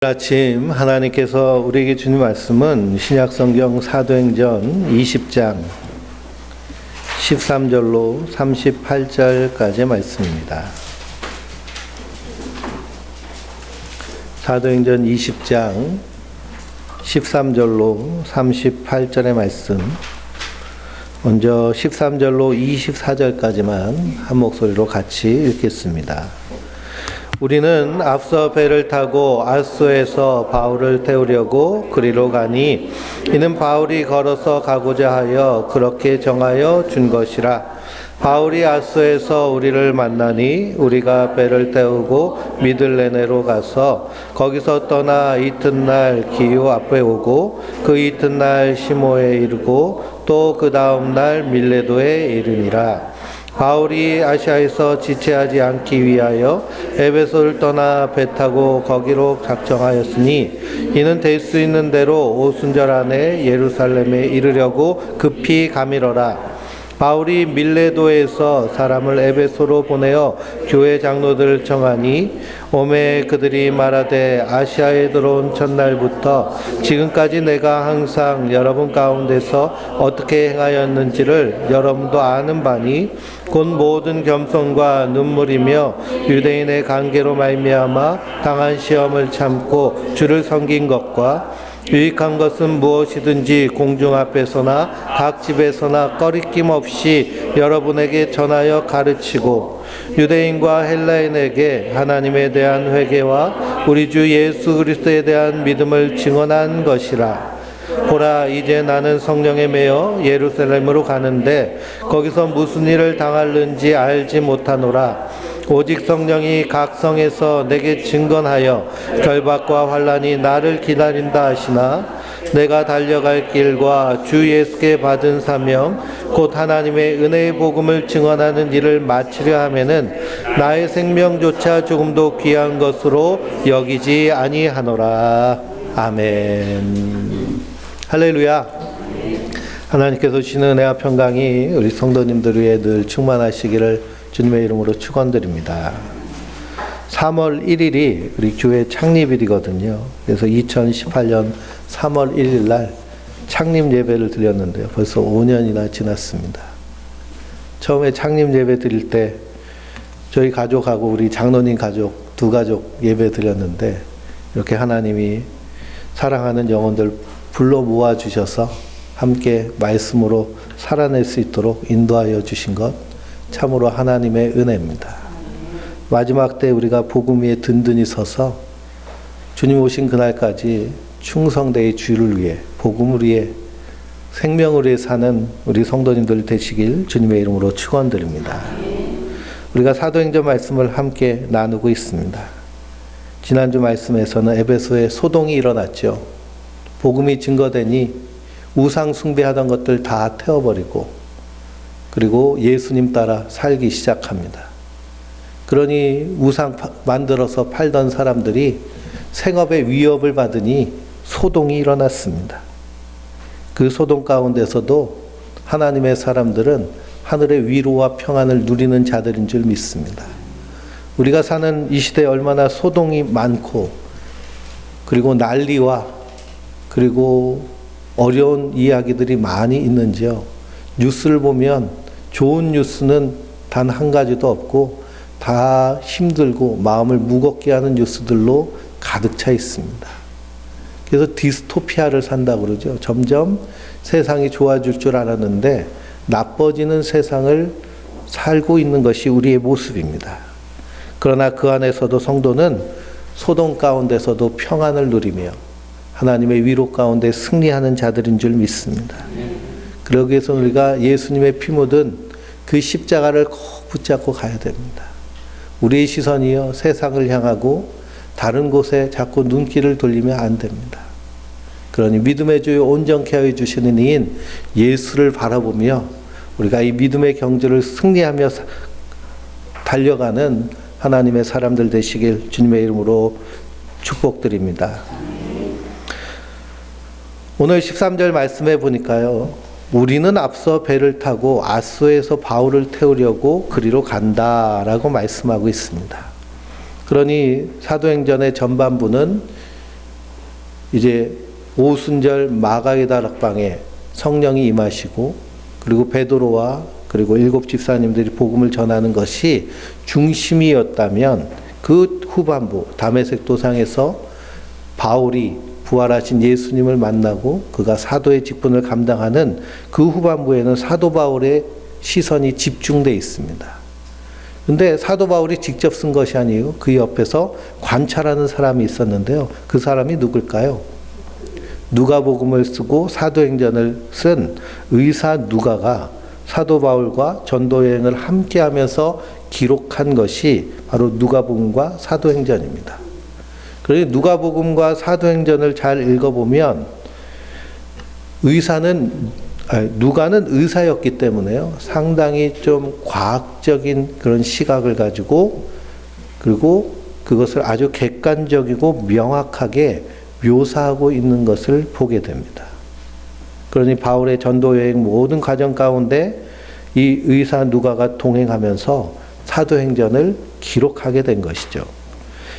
아침 하나님께서 우리에게 주는 말씀은 신약성경 사도행전 20장 13절로 38절까지의 말씀입니다. 사도행전 20장 13절로 38절의 말씀, 먼저 13절로 24절까지만 한 목소리로 같이 읽겠습니다. 우리는 앞서 배를 타고 아소에서 바울을 태우려고 그리로 가니 이는 바울이 걸어서 가고자 하여 그렇게 정하여 준 것이라. 바울이 아소에서 우리를 만나니 우리가 배를 태우고 미들레네로 가서 거기서 떠나 이튿날 기후 앞에 오고 그 이튿날 시모에 이르고 또 그 다음 날 밀레도에 이르니라. 바울이 아시아에서 지체하지 않기 위하여 에베소를 떠나 배 타고 거기로 작정하였으니 이는 될 수 있는 대로 오순절 안에 예루살렘에 이르려고 급히 가미러라. 바울이 밀레도에서 사람을 에베소로 보내어 교회 장로들을 청하니 오매 그들이 말하되 아시아에 들어온 첫날부터 지금까지 내가 항상 여러분 가운데서 어떻게 행하였는지를 여러분도 아는 바니 곧 모든 겸손과 눈물이며 유대인의 관계로 말미암아 당한 시험을 참고 주를 섬긴 것과 유익한 것은 무엇이든지 공중 앞에서나 각 집에서나 꺼리낌 없이 여러분에게 전하여 가르치고 유대인과 헬라인에게 하나님에 대한 회개와 우리 주 예수 그리스도에 대한 믿음을 증언한 것이라. 보라, 이제 나는 성령에 매여 예루살렘으로 가는데 거기서 무슨 일을 당할는지 알지 못하노라. 오직 성령이 각 성에서 내게 증언하여 결박과 환난이 나를 기다린다 하시나 내가 달려갈 길과 주 예수께 받은 사명 곧 하나님의 은혜의 복음을 증언하는 일을 마치려 하면은 나의 생명조차 조금도 귀한 것으로 여기지 아니하노라. 아멘. 할렐루야. 하나님께서 주시는 은혜와 평강이 우리 성도님들 위에 늘 충만하시기를 주님의 이름으로 축원드립니다. 3월 1일이 우리 교회 창립일이거든요. 그래서 2018년 3월 1일 날 창립 예배를 드렸는데요. 벌써 5년이나 지났습니다. 처음에 창립 예배 드릴 때 저희 가족하고 우리 장로님 가족, 두 가족 예배 드렸는데 이렇게 하나님이 사랑하는 영혼들 불러 모아 주셔서 함께 말씀으로 살아낼 수 있도록 인도하여 주신 것 참으로 하나님의 은혜입니다. 마지막 때 우리가 복음 위에 든든히 서서 주님 오신 그날까지 충성되이 주를 위해 복음을 위해 생명을 위해 사는 우리 성도님들 되시길 주님의 이름으로 축원드립니다. 우리가 사도행전 말씀을 함께 나누고 있습니다. 지난주 말씀에서는 에베소에 소동이 일어났죠. 복음이 증거되니 우상 숭배하던 것들 다 태워버리고 그리고 예수님 따라 살기 시작합니다. 그러니 우상 만들어서 팔던 사람들이 생업의 위협을 받으니 소동이 일어났습니다. 그 소동 가운데서도 하나님의 사람들은 하늘의 위로와 평안을 누리는 자들인 줄 믿습니다. 우리가 사는 이 시대에 얼마나 소동이 많고 그리고 난리와 그리고 어려운 이야기들이 많이 있는지요. 뉴스를 보면 좋은 뉴스는 단 한 가지도 없고 다 힘들고 마음을 무겁게 하는 뉴스들로 가득 차 있습니다. 그래서 디스토피아를 산다고 그러죠. 점점 세상이 좋아질 줄 알았는데 나빠지는 세상을 살고 있는 것이 우리의 모습입니다. 그러나 그 안에서도 성도는 소동 가운데서도 평안을 누리며 하나님의 위로 가운데 승리하는 자들인 줄 믿습니다. 그러기 위해서 우리가 예수님의 피 묻은 그 십자가를 꼭 붙잡고 가야 됩니다. 우리의 시선이요 세상을 향하고 다른 곳에 자꾸 눈길을 돌리면 안 됩니다. 그러니 믿음의 주요 온전케 하여 주시는 이인 예수를 바라보며 우리가 이 믿음의 경주를 승리하며 달려가는 하나님의 사람들 되시길 주님의 이름으로 축복드립니다. 오늘 13절 말씀해 보니까요. 우리는 앞서 배를 타고 아소에서 바울을 태우려고 그리로 간다라고 말씀하고 있습니다. 그러니 사도행전의 전반부는 이제 오순절 마가의 다락방에 성령이 임하시고 그리고 베드로와 그리고 7 집사님들이 복음을 전하는 것이 중심이었다면 그 후반부 다메섹 도상에서 바울이 부활하신 예수님을 만나고 그가 사도의 직분을 감당하는 그 후반부에는 사도 바울의 시선이 집중되어 있습니다. 근데 사도 바울이 직접 쓴 것이 아니에요. 그 옆에서 관찰하는 사람이 있었는데요. 그 사람이 누굴까요? 누가복음을 쓰고 사도행전을 쓴 의사 누가가 사도 바울과 전도 여행을 함께 하면서 기록한 것이 바로 누가복음과 사도행전입니다. 그래서 누가복음과 사도행전을 잘 읽어보면 누가는 의사였기 때문에요. 상당히 좀 과학적인 그런 시각을 가지고 그리고 그것을 아주 객관적이고 명확하게 묘사하고 있는 것을 보게 됩니다. 그러니 바울의 전도 여행 모든 과정 가운데 이 의사 누가가 동행하면서 사도행전을 기록하게 된 것이죠.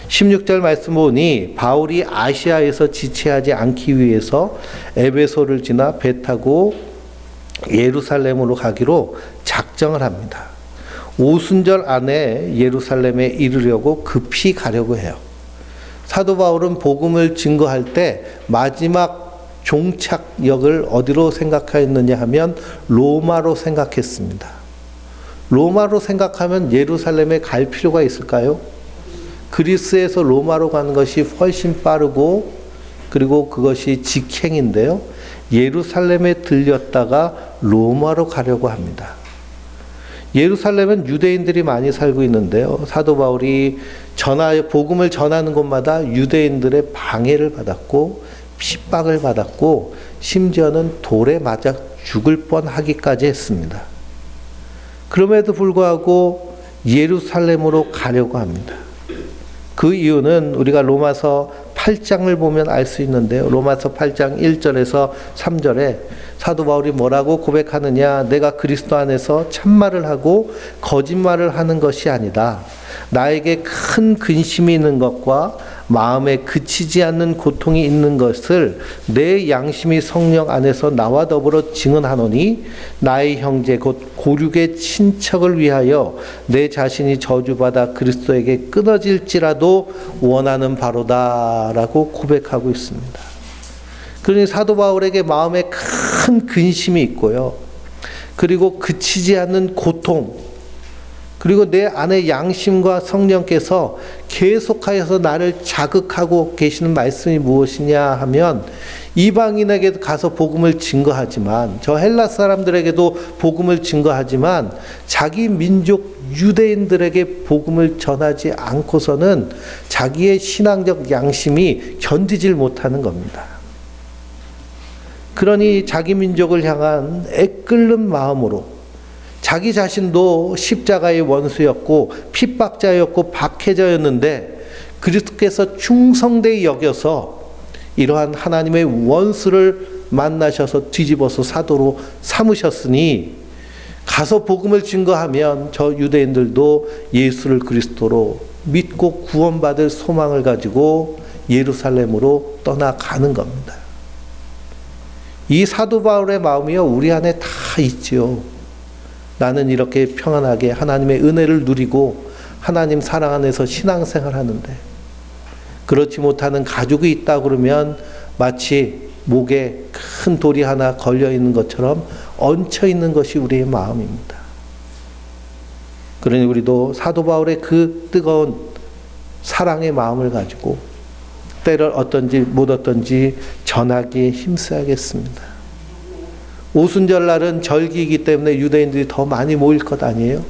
16절 말씀 보니 바울이 아시아에서 지체하지 않기 위해서 에베소를 지나 배 타고 예루살렘으로 가기로 작정을 합니다. 오순절 안에 예루살렘에 이르려고 급히 가려고 해요. 사도 바울은 복음을 증거할 때 마지막 종착역을 어디로 생각했느냐 하면 로마로 생각했습니다. 로마로 생각하면 예루살렘에 갈 필요가 있을까요? 그리스에서 로마로 가는 것이 훨씬 빠르고 그리고 그것이 직행인데요. 예루살렘에 들렸다가 로마로 가려고 합니다. 예루살렘은 유대인들이 많이 살고 있는데요. 사도 바울이 복음을 전하는 곳마다 유대인들의 방해를 받았고 핍박을 받았고 심지어는 돌에 맞아 죽을 뻔하기까지 했습니다. 그럼에도 불구하고 예루살렘으로 가려고 합니다. 그 이유는 우리가 로마서 8장을 보면 알 수 있는데요. 로마서 8장 1절에서 3절에 사도 바울이 뭐라고 고백하느냐? 내가 그리스도 안에서 참말을 하고 거짓말을 하는 것이 아니다. 나에게 큰 근심이 있는 것과 마음에 그치지 않는 고통이 있는 것을 내 양심이 성령 안에서 나와 더불어 증언하노니 나의 형제 곧 고륙의 친척을 위하여 내 자신이 저주받아 그리스도에게 끊어질지라도 원하는 바로다라고 고백하고 있습니다. 그러니 사도 바울에게 마음에 큰 근심이 있고요. 그리고 그치지 않는 고통, 그리고 내 안에 양심과 성령께서 계속하여서 나를 자극하고 계시는 말씀이 무엇이냐 하면 이방인에게도 가서 복음을 증거하지만 저 헬라 사람들에게도 복음을 증거하지만 자기 민족 유대인들에게 복음을 전하지 않고서는 자기의 신앙적 양심이 견디질 못하는 겁니다. 그러니 자기 민족을 향한 애끓는 마음으로 자기 자신도 십자가의 원수였고 핍박자였고 박해자였는데 그리스도께서 충성되이 여겨서 이러한 하나님의 원수를 만나셔서 뒤집어서 사도로 삼으셨으니 가서 복음을 증거하면 저 유대인들도 예수를 그리스도로 믿고 구원받을 소망을 가지고 예루살렘으로 떠나가는 겁니다. 이 사도 바울의 마음이요 우리 안에 다 있지요. 나는 이렇게 평안하게 하나님의 은혜를 누리고 하나님 사랑 안에서 신앙생활 하는데 그렇지 못하는 가족이 있다 그러면 마치 목에 큰 돌이 하나 걸려 있는 것처럼 얹혀 있는 것이 우리의 마음입니다. 그러니 우리도 사도 바울의 그 뜨거운 사랑의 마음을 가지고 때를 어떤지 못 어떤지 전하기에 힘써야겠습니다. 오순절 날은 절기이기 때문에 유대인들이 더 많이 모일 것 아니에요?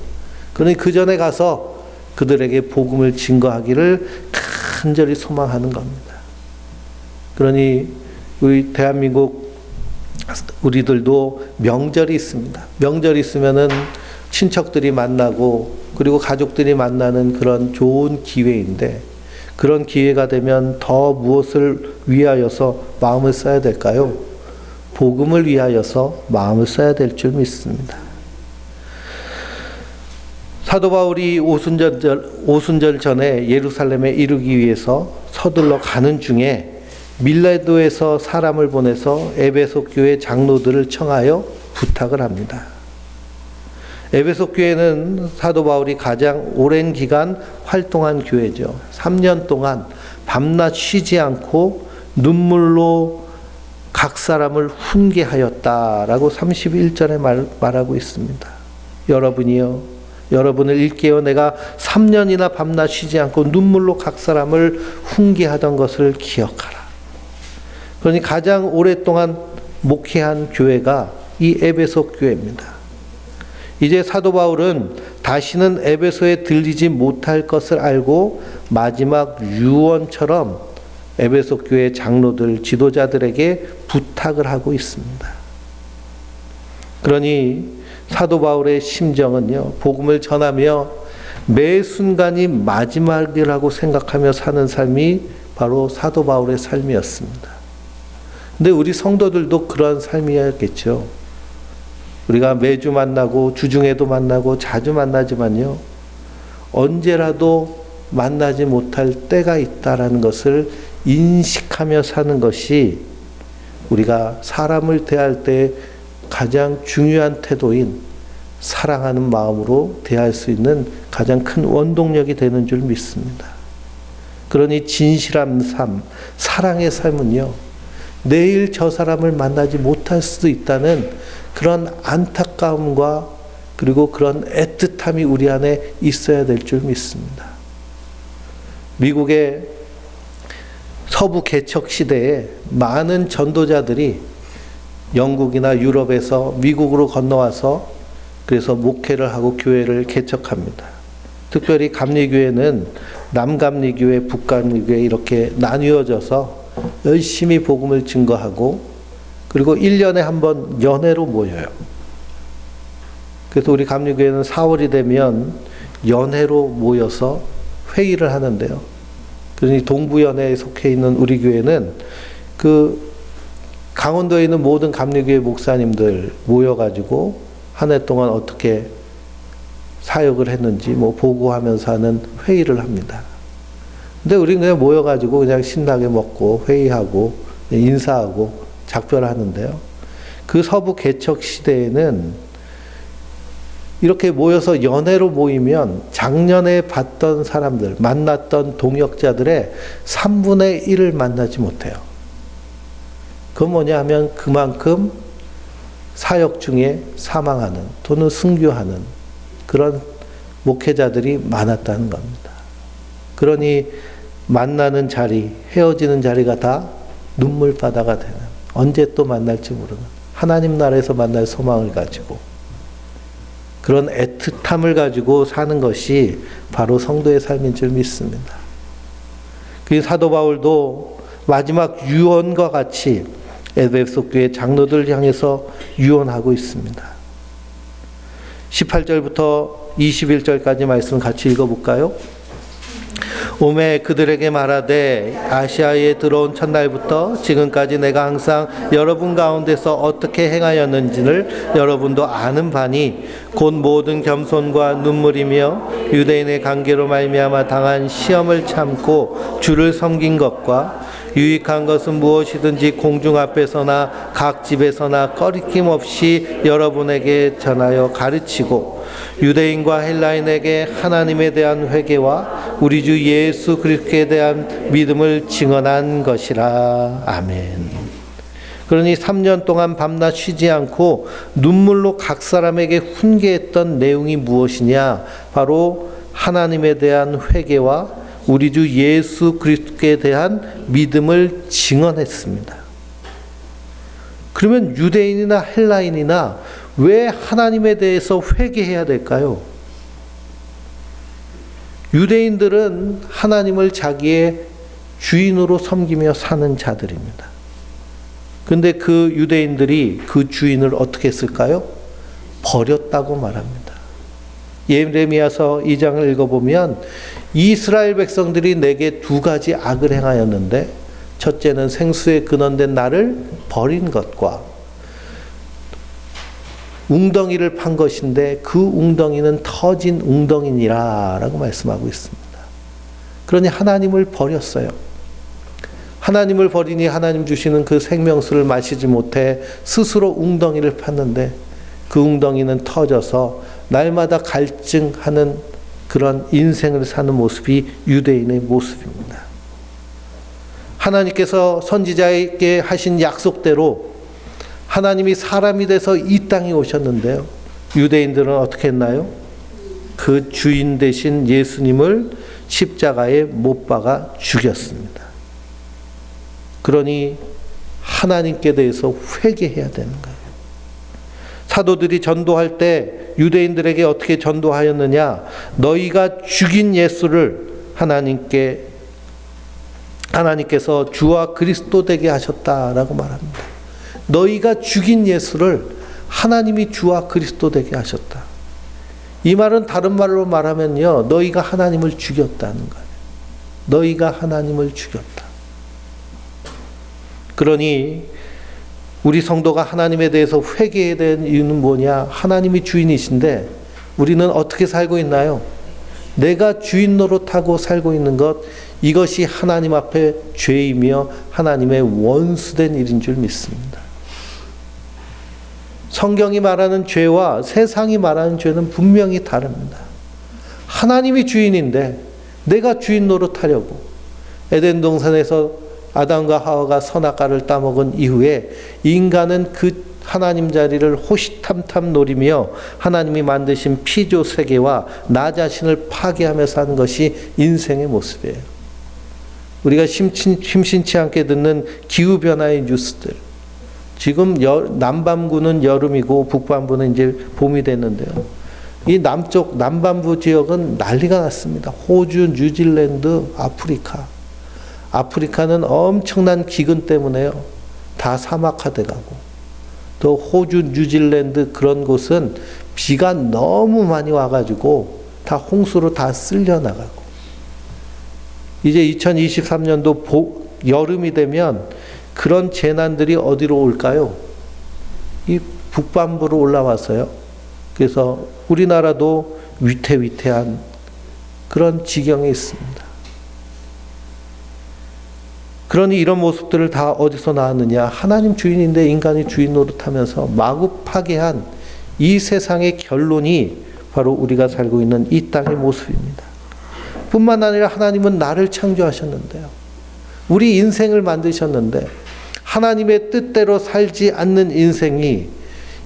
그러니 그 전에 가서 그들에게 복음을 증거하기를 간절히 소망하는 겁니다. 그러니 우리 대한민국 우리들도 명절이 있습니다. 명절이 있으면은 친척들이 만나고 그리고 가족들이 만나는 그런 좋은 기회인데 그런 기회가 되면 더 무엇을 위하여서 마음을 써야 될까요? 복음을 위하여서 마음을 써야 될 줄 믿습니다. 사도 바울이 오순절 전에 예루살렘에 이르기 위해서 서둘러 가는 중에 밀레도에서 사람을 보내서 에베소 교회 장로들을 청하여 부탁을 합니다. 에베소 교회는 사도 바울이 가장 오랜 기간 활동한 교회죠. 3년 동안 밤낮 쉬지 않고 눈물로 각 사람을 훈계하였다라고 31절에 말하고 있습니다. 여러분을 일깨워 내가 3년이나 밤낮 쉬지 않고 눈물로 각 사람을 훈계하던 것을 기억하라. 그러니 가장 오랫동안 목회한 교회가 이 에베소 교회입니다. 이제 사도 바울은 다시는 에베소에 들리지 못할 것을 알고 마지막 유언처럼 에베소 교회 장로들, 지도자들에게 부탁을 하고 있습니다. 그러니 사도 바울의 심정은요, 복음을 전하며 매 순간이 마지막이라고 생각하며 사는 삶이 바로 사도 바울의 삶이었습니다. 근데 우리 성도들도 그런 삶이었겠죠. 우리가 매주 만나고 주중에도 만나고 자주 만나지만요, 언제라도 만나지 못할 때가 있다라는 것을 인식하며 사는 것이 우리가 사람을 대할 때 가장 중요한 태도인 사랑하는 마음으로 대할 수 있는 가장 큰 원동력이 되는 줄 믿습니다. 그러니 진실한 삶, 사랑의 삶은요, 내일 저 사람을 만나지 못할 수도 있다는 그런 안타까움과 그리고 그런 애틋함이 우리 안에 있어야 될 줄 믿습니다. 미국의 서부 개척 시대에 많은 전도자들이 영국이나 유럽에서 미국으로 건너와서 그래서 목회를 하고 교회를 개척합니다. 특별히 감리교회는 남감리교회, 북감리교회 이렇게 나뉘어져서 열심히 복음을 증거하고 그리고 1년에 한 번 연회로 모여요. 그래서 우리 감리교회는 4월이 되면 연회로 모여서 회의를 하는데요. 그러니 동부연회에 속해 있는 우리 교회는 그 강원도에 있는 모든 감리교회 목사님들 모여가지고 한 해 동안 어떻게 사역을 했는지 뭐 보고하면서 하는 회의를 합니다. 근데 우리는 그냥 모여가지고 그냥 신나게 먹고 회의하고 인사하고 작별하는데요. 그 서부 개척 시대에는 이렇게 모여서 연회로 모이면 작년에 봤던 사람들, 만났던 동역자들의 3분의 1을 만나지 못해요. 그건 뭐냐 하면 그만큼 사역 중에 사망하는 또는 순교하는 그런 목회자들이 많았다는 겁니다. 그러니 만나는 자리, 헤어지는 자리가 다 눈물바다가 되는, 언제 또 만날지 모르는 하나님 나라에서 만날 소망을 가지고 그런 애틋함을 가지고 사는 것이 바로 성도의 삶인 줄 믿습니다. 그 사도 바울도 마지막 유언과 같이 에베소 교회 장로들을 향해서 유언하고 있습니다. 18절부터 21절까지 말씀 같이 읽어볼까요? 오매 그들에게 말하되 아시아에 들어온 첫날부터 지금까지 내가 항상 여러분 가운데서 어떻게 행하였는지를 여러분도 아는 바니 곧 모든 겸손과 눈물이며 유대인의 관계로 말미암아 당한 시험을 참고 주를 섬긴 것과 유익한 것은 무엇이든지 공중 앞에서나 각 집에서나 꺼리낌 없이 여러분에게 전하여 가르치고 유대인과 헬라인에게 하나님에 대한 회개와 우리 주 예수 그리스도에 대한 믿음을 증언한 것이라. 아멘. 그러니 3년 동안 밤낮 쉬지 않고 눈물로 각 사람에게 훈계했던 내용이 무엇이냐? 바로 하나님에 대한 회개와 우리 주 예수 그리스도에 대한 믿음을 증언했습니다. 그러면 유대인이나 헬라인이나 왜 하나님에 대해서 회개해야 될까요? 유대인들은 하나님을 자기의 주인으로 섬기며 사는 자들입니다. 그런데 그 유대인들이 그 주인을 어떻게 했을까요? 버렸다고 말합니다. 예레미야서 2장을 읽어보면 이스라엘 백성들이 내게 두 가지 악을 행하였는데 첫째는 생수에 근원된 나를 버린 것과 웅덩이를 판 것인데 그 웅덩이는 터진 웅덩이니라 라고 말씀하고 있습니다. 그러니 하나님을 버렸어요. 하나님을 버리니 하나님 주시는 그 생명수를 마시지 못해 스스로 웅덩이를 팠는데 그 웅덩이는 터져서 날마다 갈증하는 그런 인생을 사는 모습이 유대인의 모습입니다. 하나님께서 선지자에게 하신 약속대로 하나님이 사람이 돼서 이 땅에 오셨는데요. 유대인들은 어떻게 했나요? 그 주인 되신 예수님을 십자가에 못 박아 죽였습니다. 그러니 하나님께 대해서 회개해야 되는 거예요. 사도들이 전도할 때 유대인들에게 어떻게 전도하였느냐? 너희가 죽인 예수를 하나님께서 주와 그리스도 되게 하셨다라고 말합니다. 너희가 죽인 예수를 하나님이 주와 그리스도 되게 하셨다. 이 말은 다른 말로 말하면요, 너희가 하나님을 죽였다는 거예요. 너희가 하나님을 죽였다. 그러니 우리 성도가 하나님에 대해서 회개해야 되는 이유는 뭐냐? 하나님이 주인이신데 우리는 어떻게 살고 있나요? 내가 주인 노릇하고 살고 있는 것, 이것이 하나님 앞에 죄이며 하나님의 원수된 일인 줄 믿습니다. 성경이 말하는 죄와 세상이 말하는 죄는 분명히 다릅니다. 하나님이 주인인데 내가 주인 노릇하려고 에덴 동산에서 아담과 하와가 선악과를 따먹은 이후에 인간은 그 하나님 자리를 호시탐탐 노리며 하나님이 만드신 피조 세계와 나 자신을 파괴하며 사는 것이 인생의 모습이에요. 우리가 심심치 않게 듣는 기후변화의 뉴스들, 지금 남반구는 여름이고 북반구는 이제 봄이 됐는데요. 이 남반부 지역은 난리가 났습니다. 호주, 뉴질랜드, 아프리카는 엄청난 기근 때문에요. 다 사막화돼 가고, 또 호주, 뉴질랜드 그런 곳은 비가 너무 많이 와가지고 다 홍수로 다 쓸려 나가고, 이제 2023년도 여름이 되면 그런 재난들이 어디로 올까요? 이 북반부로 올라와서요. 그래서 우리나라도 위태위태한 그런 지경에 있습니다. 그러니 이런 모습들을 다 어디서 나왔느냐? 하나님 주인인데 인간이 주인 노릇하면서 마구 파괴한 이 세상의 결론이 바로 우리가 살고 있는 이 땅의 모습입니다. 뿐만 아니라 하나님은 나를 창조하셨는데요. 우리 인생을 만드셨는데 하나님의 뜻대로 살지 않는 인생이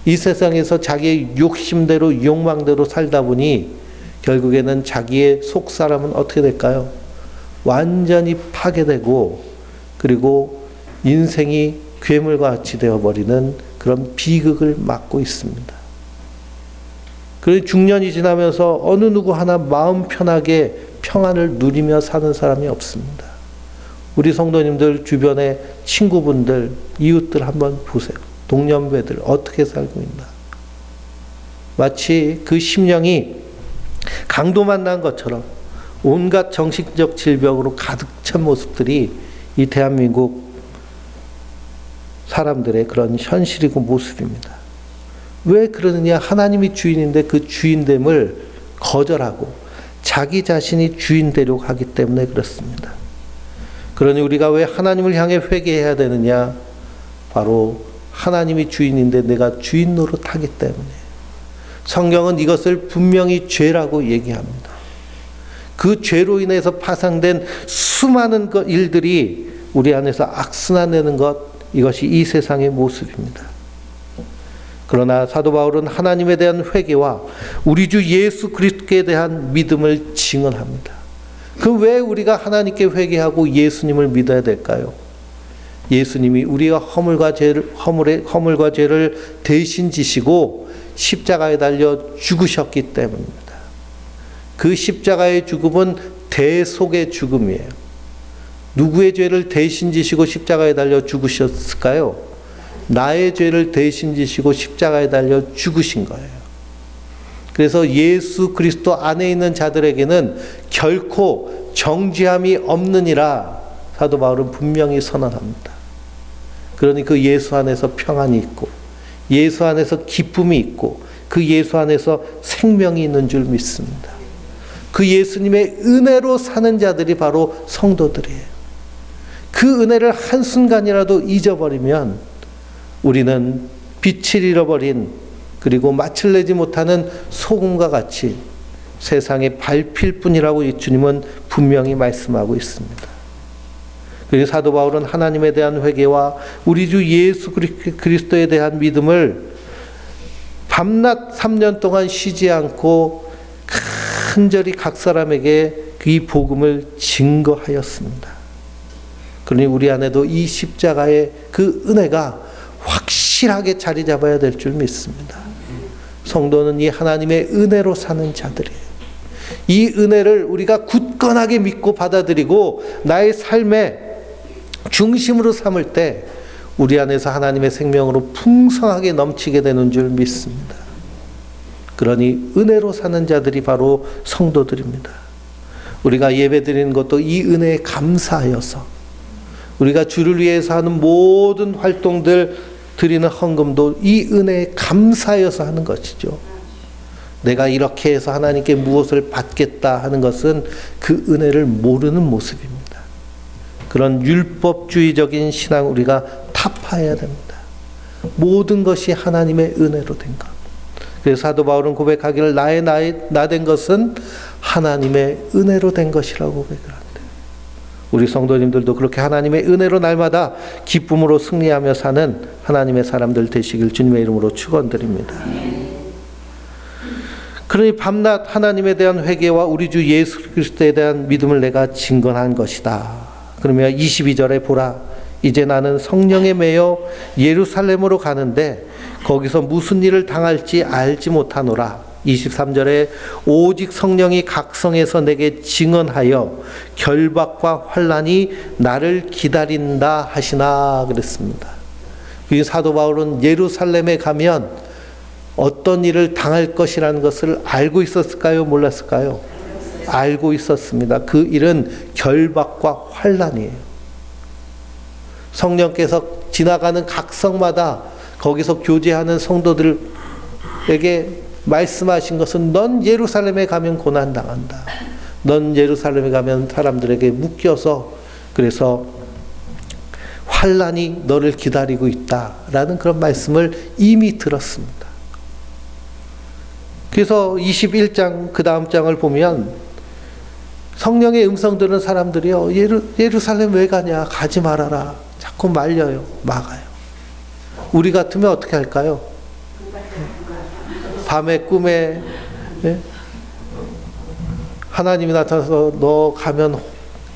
이 세상에서 자기의 욕심대로 욕망대로 살다 보니 결국에는 자기의 속사람은 어떻게 될까요? 완전히 파괴되고, 그리고 인생이 괴물과 같이 되어버리는 그런 비극을 맞고 있습니다. 그래서 중년이 지나면서 어느 누구 하나 마음 편하게 평안을 누리며 사는 사람이 없습니다. 우리 성도님들 주변에 친구분들, 이웃들 한번 보세요. 동년배들 어떻게 살고 있나. 마치 그 심령이 강도만 난 것처럼 온갖 정신적 질병으로 가득 찬 모습들이 이 대한민국 사람들의 그런 현실이고 모습입니다. 왜 그러느냐? 하나님이 주인인데 그 주인됨을 거절하고 자기 자신이 주인 되려고 하기 때문에 그렇습니다. 그러니 우리가 왜 하나님을 향해 회개해야 되느냐? 바로 하나님이 주인인데 내가 주인 노릇하기 때문에. 성경은 이것을 분명히 죄라고 얘기합니다. 그 죄로 인해서 파생된 수많은 일들이 우리 안에서 악순환되는 것, 이것이 이 세상의 모습입니다. 그러나 사도 바울은 하나님에 대한 회개와 우리 주 예수 그리스도에 대한 믿음을 증언합니다. 그럼 왜 우리가 하나님께 회개하고 예수님을 믿어야 될까요? 예수님이 우리가 허물과 죄를 대신 지시고 십자가에 달려 죽으셨기 때문입니다. 그 십자가의 죽음은 대속의 죽음이에요. 누구의 죄를 대신 지시고 십자가에 달려 죽으셨을까요? 나의 죄를 대신 지시고 십자가에 달려 죽으신 거예요. 그래서 예수 그리스도 안에 있는 자들에게는 결코 정죄함이 없느니라 사도 바울은 분명히 선언합니다. 그러니 그 예수 안에서 평안이 있고, 예수 안에서 기쁨이 있고, 그 예수 안에서 생명이 있는 줄 믿습니다. 그 예수님의 은혜로 사는 자들이 바로 성도들이에요. 그 그 은혜를 한순간이라도 잊어버리면 우리는 빛을 잃어버린, 그리고 맛을 내지 못하는 소금과 같이 세상에 밟힐 뿐이라고 주님은 분명히 말씀하고 있습니다. 그리고 사도 바울은 하나님에 대한 회개와 우리 주 예수 그리스도에 대한 믿음을 밤낮 3년 동안 쉬지 않고 간절히 각 사람에게 이 복음을 증거하였습니다. 그러니 우리 안에도 이 십자가의 그 은혜가 확실하게 자리 잡아야 될 줄 믿습니다. 성도는 이 하나님의 은혜로 사는 자들이에요. 이 은혜를 우리가 굳건하게 믿고 받아들이고 나의 삶의 중심으로 삼을 때 우리 안에서 하나님의 생명으로 풍성하게 넘치게 되는 줄 믿습니다. 그러니 은혜로 사는 자들이 바로 성도들입니다. 우리가 예배드리는 것도 이 은혜에 감사하여서, 우리가 주를 위해서 하는 모든 활동들, 드리는 헌금도 이 은혜에 감사하여서 하는 것이죠. 내가 이렇게 해서 하나님께 무엇을 받겠다 하는 것은 그 은혜를 모르는 모습입니다. 그런 율법주의적인 신앙 우리가 타파해야 됩니다. 모든 것이 하나님의 은혜로 된 것. 그래서 사도 바울은 고백하기를 나의 나된 것은 하나님의 은혜로 된 것이라고 고백을 한대요. 우리 성도님들도 그렇게 하나님의 은혜로 날마다 기쁨으로 승리하며 사는 하나님의 사람들 되시길 주님의 이름으로 축원드립니다. 그러니 밤낮 하나님에 대한 회개와 우리 주 예수 그리스도에 대한 믿음을 내가 증거한 것이다. 그러면 22절에 보라, 이제 나는 성령에 매여 예루살렘으로 가는데 거기서 무슨 일을 당할지 알지 못하노라. 23절에 오직 성령이 각 성에서 내게 증언하여 결박과 환난이 나를 기다린다 하시나 그랬습니다. 이 사도 바울은 예루살렘에 가면 어떤 일을 당할 것이라는 것을 알고 있었을까요? 몰랐을까요? 알고 있었습니다. 그 일은 결박과 환난이에요. 성령께서 지나가는 각 성마다 거기서 교제하는 성도들에게 말씀하신 것은 넌 예루살렘에 가면 고난당한다. 넌 예루살렘에 가면 사람들에게 묶여서 그래서 환난이 너를 기다리고 있다라는 그런 말씀을 이미 들었습니다. 그래서 21장 그 다음 장을 보면 성령의 음성 들은 사람들이요, 예루살렘 왜 가냐, 가지 말아라, 자꾸 말려요, 막아요. 우리 같으면 어떻게 할까요? 밤에 꿈에 하나님이 나타나서 너 가면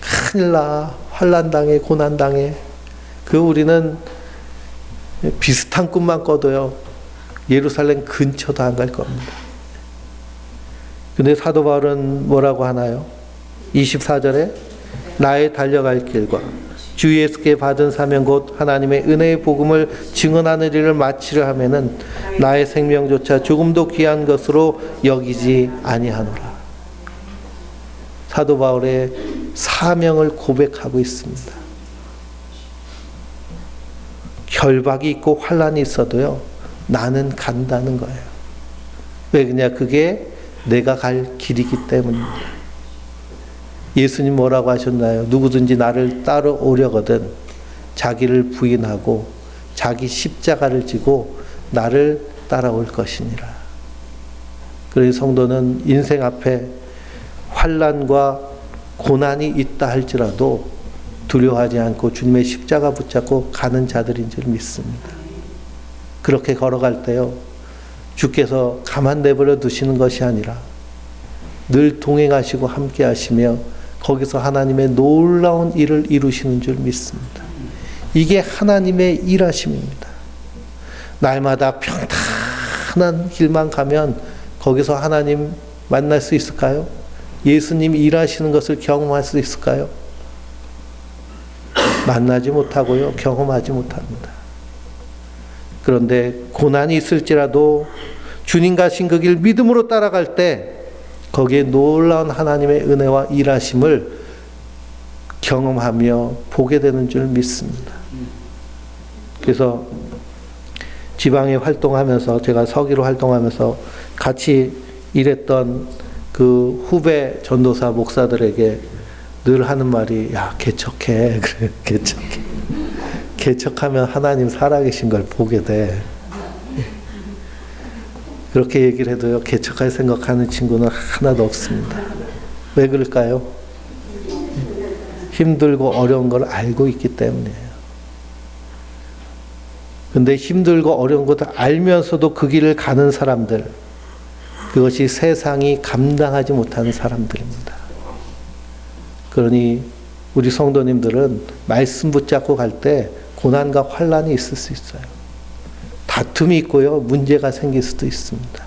큰일 나, 환난당해, 고난당해. 우리는 비슷한 꿈만 꿔도요, 예루살렘 근처도 안 갈 겁니다. 근데 사도 바울은 뭐라고 하나요? 24절에 나의 달려갈 길과 주 예수께 받은 사명 곧 하나님의 은혜의 복음을 증언하는 일을 마치려 하면은 나의 생명조차 조금도 귀한 것으로 여기지 아니하노라. 사도 바울의 사명을 고백하고 있습니다. 결박이 있고 환난이 있어도요, 나는 간다는 거예요. 왜 그러냐? 그게 내가 갈 길이기 때문입니다. 예수님 뭐라고 하셨나요? 누구든지 나를 따라오려거든 자기를 부인하고 자기 십자가를 지고 나를 따라올 것이니라. 그래서 성도는 인생 앞에 환난과 고난이 있다 할지라도 두려워하지 않고 주님의 십자가 붙잡고 가는 자들인 줄 믿습니다. 그렇게 걸어갈 때요, 주께서 가만 내버려 두시는 것이 아니라 늘 동행하시고 함께 하시며 거기서 하나님의 놀라운 일을 이루시는 줄 믿습니다. 이게 하나님의 일하심입니다. 날마다 평탄한 길만 가면 거기서 하나님 만날 수 있을까요? 예수님 일하시는 것을 경험할 수 있을까요? 만나지 못하고요, 경험하지 못합니다. 그런데 고난이 있을지라도 주님 가신 그 길 믿음으로 따라갈 때 거기에 놀라운 하나님의 은혜와 일하심을 경험하며 보게 되는 줄 믿습니다. 그래서 지방에 활동하면서, 제가 서기로 활동하면서 같이 일했던 그 후배 전도사 목사들에게 늘 하는 말이 야 개척해. 그래 개척해. 개척하면 하나님 살아계신 걸 보게 돼. 그렇게 얘기를 해도요 개척할 생각하는 친구는 하나도 없습니다. 왜 그럴까요? 힘들고 어려운 걸 알고 있기 때문이에요. 근데 힘들고 어려운 것을 알면서도 그 길을 가는 사람들, 그것이 세상이 감당하지 못하는 사람들입니다. 그러니 우리 성도님들은 말씀 붙잡고 갈 때 고난과 환난이 있을 수 있어요. 다툼이 있고요, 문제가 생길 수도 있습니다.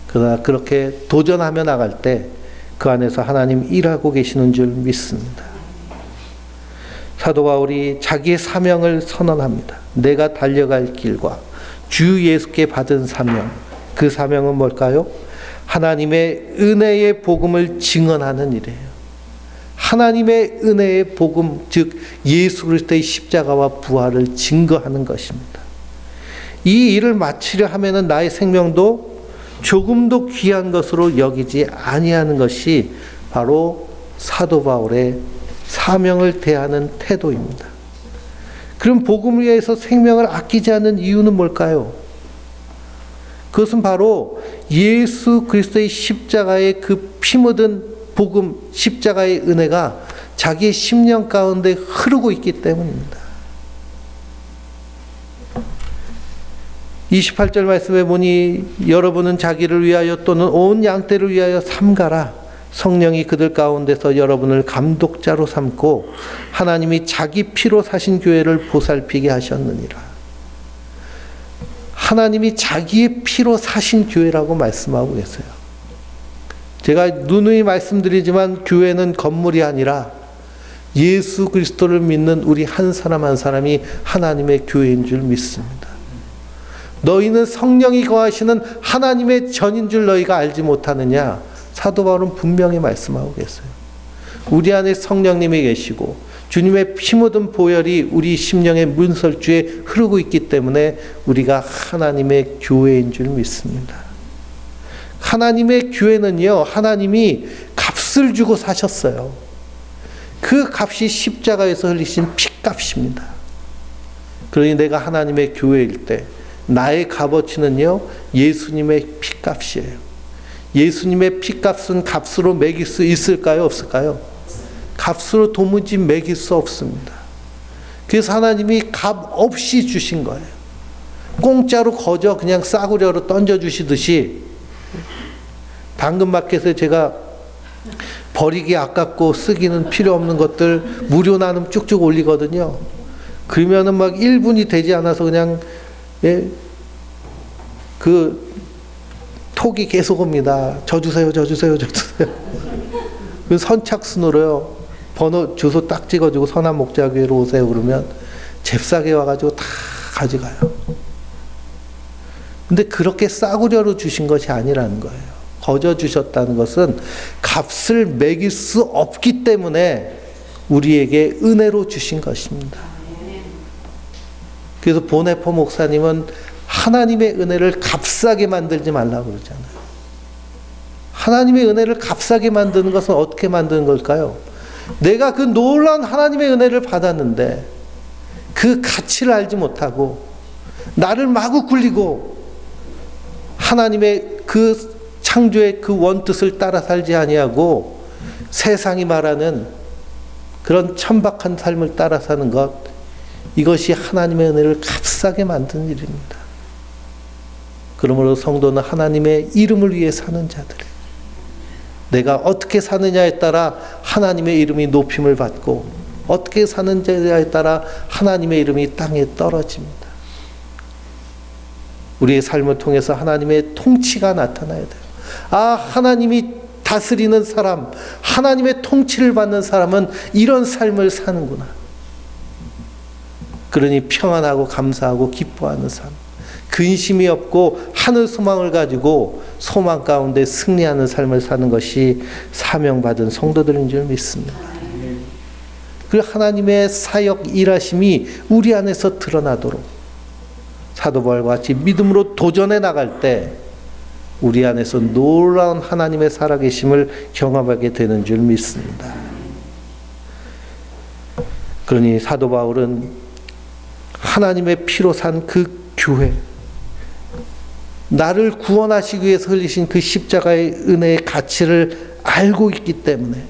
그러나 그렇게 도전하며 나갈 때 그 안에서 하나님 일하고 계시는 줄 믿습니다. 사도 바울이 자기의 사명을 선언합니다. 내가 달려갈 길과 주 예수께 받은 사명, 그 사명은 뭘까요? 하나님의 은혜의 복음을 증언하는 일이에요. 하나님의 은혜의 복음, 즉 예수 그리스도의 십자가와 부활을 증거하는 것입니다. 이 일을 마치려 하면은 나의 생명도 조금도 귀한 것으로 여기지 아니하는 것이 바로 사도 바울의 사명을 대하는 태도입니다. 그럼 복음을 위해서 생명을 아끼지 않는 이유는 뭘까요? 그것은 바로 예수 그리스도의 십자가의 그 피 묻은 복음, 십자가의 은혜가 자기의 심령 가운데 흐르고 있기 때문입니다. 28절 말씀에 보니 여러분은 자기를 위하여 또는 온 양떼를 위하여 삼가라. 성령이 그들 가운데서 여러분을 감독자로 삼고 하나님이 자기 피로 사신 교회를 보살피게 하셨느니라. 하나님이 자기의 피로 사신 교회라고 말씀하고 계세요. 제가 누누이 말씀드리지만 교회는 건물이 아니라 예수 그리스도를 믿는 우리 한 사람 한 사람이 하나님의 교회인 줄 믿습니다. 너희는 성령이 거하시는 하나님의 전인 줄 너희가 알지 못하느냐? 사도 바울은 분명히 말씀하고 계세요. 우리 안에 성령님이 계시고 주님의 피 묻은 보혈이 우리 심령의 문설주에 흐르고 있기 때문에 우리가 하나님의 교회인 줄 믿습니다. 하나님의 교회는요, 하나님이 값을 주고 사셨어요. 그 값이 십자가에서 흘리신 피값입니다. 그러니 내가 하나님의 교회일 때 나의 값어치는요, 예수님의 피값이에요. 예수님의 피값은 값으로 매길 수 있을까요? 없을까요? 값으로 도무지 매길 수 없습니다. 그래서 하나님이 값 없이 주신 거예요. 공짜로 거저 그냥 싸구려로 던져주시듯이 당근마켓에 제가 버리기 아깝고 쓰기는 필요 없는 것들 무료 나눔 쭉쭉 올리거든요. 그러면은 막 1분이 되지 않아서 그냥 그 톡이 계속 옵니다. 저 주세요, 저 주세요, 저 주세요. 그 선착순으로요. 번호 주소 딱 찍어주고 선한 목자교회로 오세요 그러면 잽싸게 와가지고 다 가져가요. 근데 그렇게 싸구려로 주신 것이 아니라는 거예요. 거저 주셨다는 것은 값을 매길 수 없기 때문에 우리에게 은혜로 주신 것입니다. 그래서 보네포 목사님은 하나님의 은혜를 값싸게 만들지 말라고 그러잖아요. 하나님의 은혜를 값싸게 만드는 것은 어떻게 만드는 걸까요? 내가 그 놀라운 하나님의 은혜를 받았는데 그 가치를 알지 못하고 나를 마구 굴리고 하나님의 그 창조의 그 원뜻을 따라 살지 아니하고 세상이 말하는 그런 천박한 삶을 따라 사는 것, 이것이 하나님의 은혜를 값싸게 만드는 일입니다. 그러므로 성도는 하나님의 이름을 위해 사는 자들이에요. 내가 어떻게 사느냐에 따라 하나님의 이름이 높임을 받고 어떻게 사느냐에 따라 하나님의 이름이 땅에 떨어집니다. 우리의 삶을 통해서 하나님의 통치가 나타나야 돼요. 아, 하나님이 다스리는 사람, 하나님의 통치를 받는 사람은 이런 삶을 사는구나. 그러니 평안하고 감사하고 기뻐하는 삶, 근심이 없고 하늘 소망을 가지고 소망 가운데 승리하는 삶을 사는 것이 사명받은 성도들인 줄 믿습니다. 그 하나님의 사역 일하심이 우리 안에서 드러나도록 사도 바울과 같이 믿음으로 도전해 나갈 때 우리 안에서 놀라운 하나님의 살아계심을 경험하게 되는 줄 믿습니다. 그러니 사도 바울은 하나님의 피로 산 그 교회, 나를 구원하시기 위해서 흘리신 그 십자가의 은혜의 가치를 알고 있기 때문에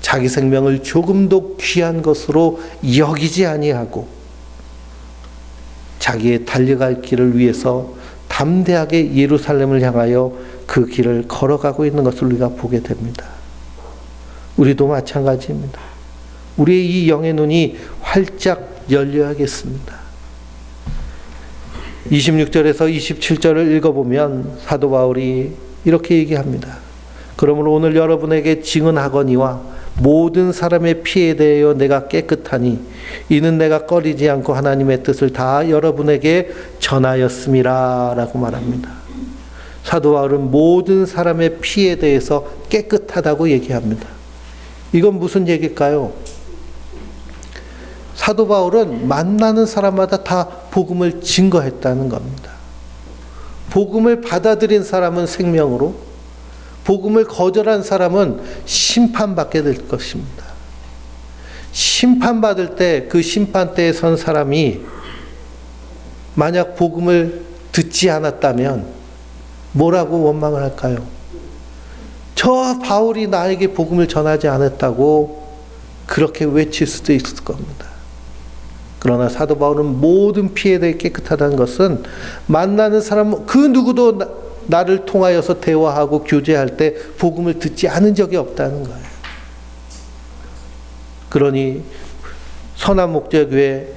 자기 생명을 조금도 귀한 것으로 여기지 아니하고 자기의 달려갈 길을 위해서 담대하게 예루살렘을 향하여 그 길을 걸어가고 있는 것을 우리가 보게 됩니다. 우리도 마찬가지입니다. 우리의 이 영의 눈이 활짝 열려야겠습니다. 26절에서 27절을 읽어보면 사도 바울이 이렇게 얘기합니다. 그러므로 오늘 여러분에게 증언하거니와 모든 사람의 피에 대하여 내가 깨끗하니 이는 내가 꺼리지 않고 하나님의 뜻을 다 여러분에게 전하였음이라 라고 말합니다. 사도 바울은 모든 사람의 피에 대해서 깨끗하다고 얘기합니다. 이건 무슨 얘기일까요? 사도 바울은 만나는 사람마다 다 복음을 증거했다는 겁니다. 복음을 받아들인 사람은 생명으로, 복음을 거절한 사람은 심판받게 될 것입니다. 심판받을 때 그 심판대에 선 사람이 만약 복음을 듣지 않았다면 뭐라고 원망을 할까요? 저 바울이 나에게 복음을 전하지 않았다고 그렇게 외칠 수도 있을 겁니다. 그러나 사도 바울은 모든 피에 대해 깨끗하다는 것은 만나는 사람 그 누구도 나를 통하여서 대화하고 교제할 때 복음을 듣지 않은 적이 없다는 거예요. 그러니 선한목자교회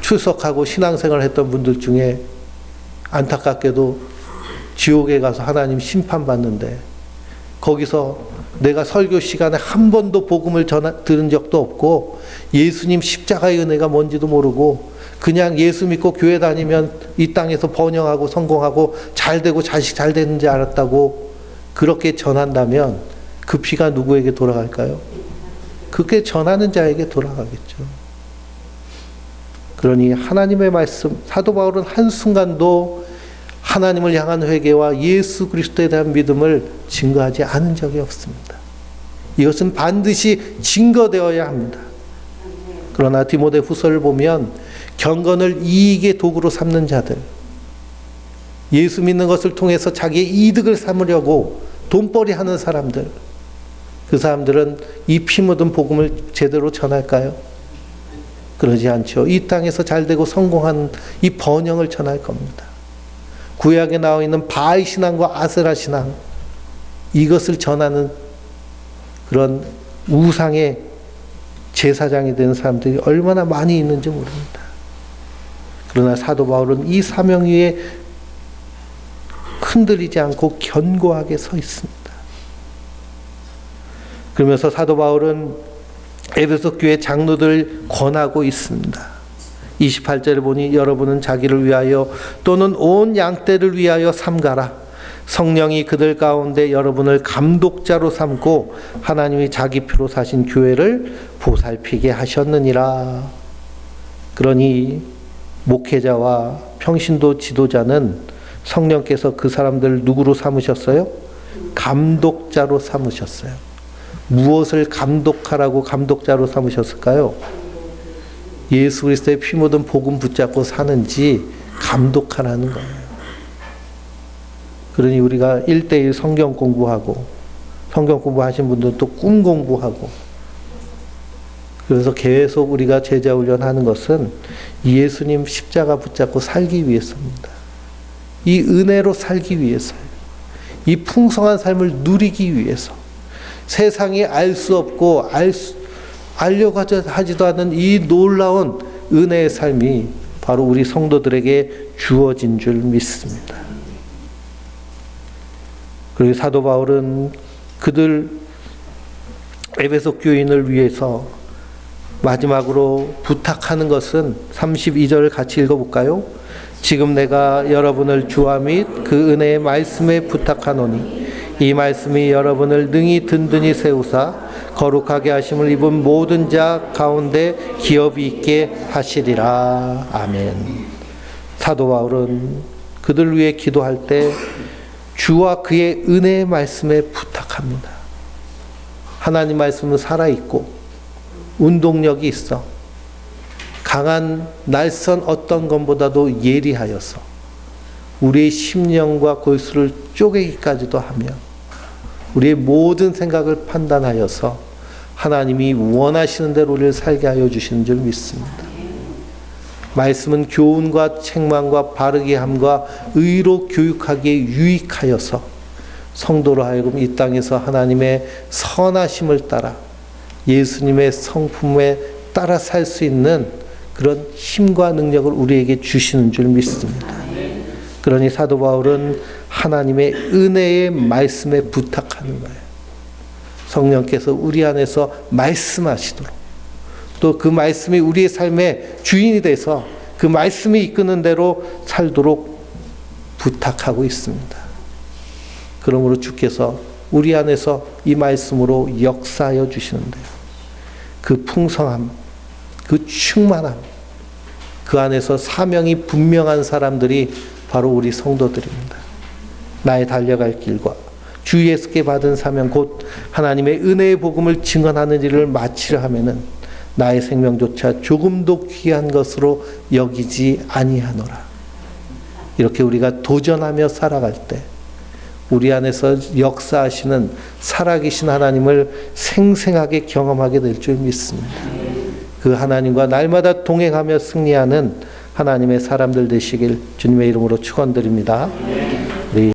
출석하고 신앙생활을 했던 분들 중에 안타깝게도 지옥에 가서 하나님 심판받는데 거기서 내가 설교 시간에 한 번도 복음을 들은 적도 없고 예수님 십자가의 은혜가 뭔지도 모르고 그냥 예수 믿고 교회 다니면 이 땅에서 번영하고 성공하고 잘되고 자식 잘 되는지 알았다고 그렇게 전한다면 그 피가 누구에게 돌아갈까요? 그렇게 전하는 자에게 돌아가겠죠. 그러니 하나님의 말씀, 사도 바울은 한순간도 하나님을 향한 회개와 예수 그리스도에 대한 믿음을 증거하지 않은 적이 없습니다. 이것은 반드시 증거되어야 합니다. 그러나 디모데 후서를 보면 경건을 이익의 도구로 삼는 자들, 예수 믿는 것을 통해서 자기의 이득을 삼으려고 돈벌이 하는 사람들, 그 사람들은 이 피 묻은 복음을 제대로 전할까요? 그러지 않죠. 이 땅에서 잘되고 성공한 이 번영을 전할 겁니다. 구약에 나와 있는 바알 신앙과 아세라 신앙, 이것을 전하는 그런 우상의 제사장이 되는 사람들이 얼마나 많이 있는지 모릅니다. 그러나 사도 바울은 이 사명 위에 흔들리지 않고 견고하게 서 있습니다. 그러면서 사도 바울은 에베소 교회 장로들 권하고 있습니다. 28절에 보니 여러분은 자기를 위하여 또는 온 양떼를 위하여 삼가라. 성령이 그들 가운데 여러분을 감독자로 삼고 하나님이 자기 피로 사신 교회를 보살피게 하셨느니라. 그러니 목회자와 평신도 지도자는 성령께서 그 사람들 누구로 삼으셨어요? 감독자로 삼으셨어요. 무엇을 감독하라고 감독자로 삼으셨을까요? 예수 그리스도의 피 묻은 복음 붙잡고 사는지 감독하라는 거예요. 그러니 우리가 1:1 성경 공부하고 성경 공부하신 분들은 또 꿈 공부하고 그래서 계속 우리가 제자 훈련하는 것은 예수님 십자가 붙잡고 살기 위해서입니다. 이 은혜로 살기 위해서예요. 이 풍성한 삶을 누리기 위해서 세상이 알 수 없고 알려고 하지도 않는 이 놀라운 은혜의 삶이 바로 우리 성도들에게 주어진 줄 믿습니다. 그리고 사도 바울은 그들 에베소 교인을 위해서 마지막으로 부탁하는 것은 32절을 같이 읽어볼까요? 지금 내가 여러분을 주와 및 그 은혜의 말씀에 부탁하노니 이 말씀이 여러분을 능히 든든히 세우사 거룩하게 하심을 입은 모든 자 가운데 기업이 있게 하시리라. 아멘. 사도 바울은 그들 위해 기도할 때 주와 그의 은혜의 말씀에 부탁합니다. 하나님 말씀은 살아있고 운동력이 있어. 강한 날선 어떤 것보다도 예리하여서 우리의 심령과 골수를 쪼개기까지도 하며 우리의 모든 생각을 판단하여서 하나님이 원하시는 대로 우리를 살게 하여 주시는 줄 믿습니다. 말씀은 교훈과 책망과 바르게 함과 의로 교육하기에 유익하여서 성도로 하여금 이 땅에서 하나님의 선하심을 따라 예수님의 성품에 따라 살 수 있는 그런 힘과 능력을 우리에게 주시는 줄 믿습니다. 그러니 사도 바울은 하나님의 은혜의 말씀에 부탁하는 거예요. 성령께서 우리 안에서 말씀하시도록 또 그 말씀이 우리의 삶의 주인이 돼서 그 말씀이 이끄는 대로 살도록 부탁하고 있습니다. 그러므로 주께서 우리 안에서 이 말씀으로 역사하여 주시는데요. 그 풍성함, 그 충만함, 그 안에서 사명이 분명한 사람들이 바로 우리 성도들입니다. 나의 달려갈 길과 주 예수께 받은 사명 곧 하나님의 은혜의 복음을 증언하는 일을 마치려 하면은 나의 생명조차 조금도 귀한 것으로 여기지 아니하노라. 이렇게 우리가 도전하며 살아갈 때 우리 안에서 역사하시는 살아계신 하나님을 생생하게 경험하게 될 줄 믿습니다. 그 하나님과 날마다 동행하며 승리하는 하나님의 사람들 되시길 주님의 이름으로 축원드립니다.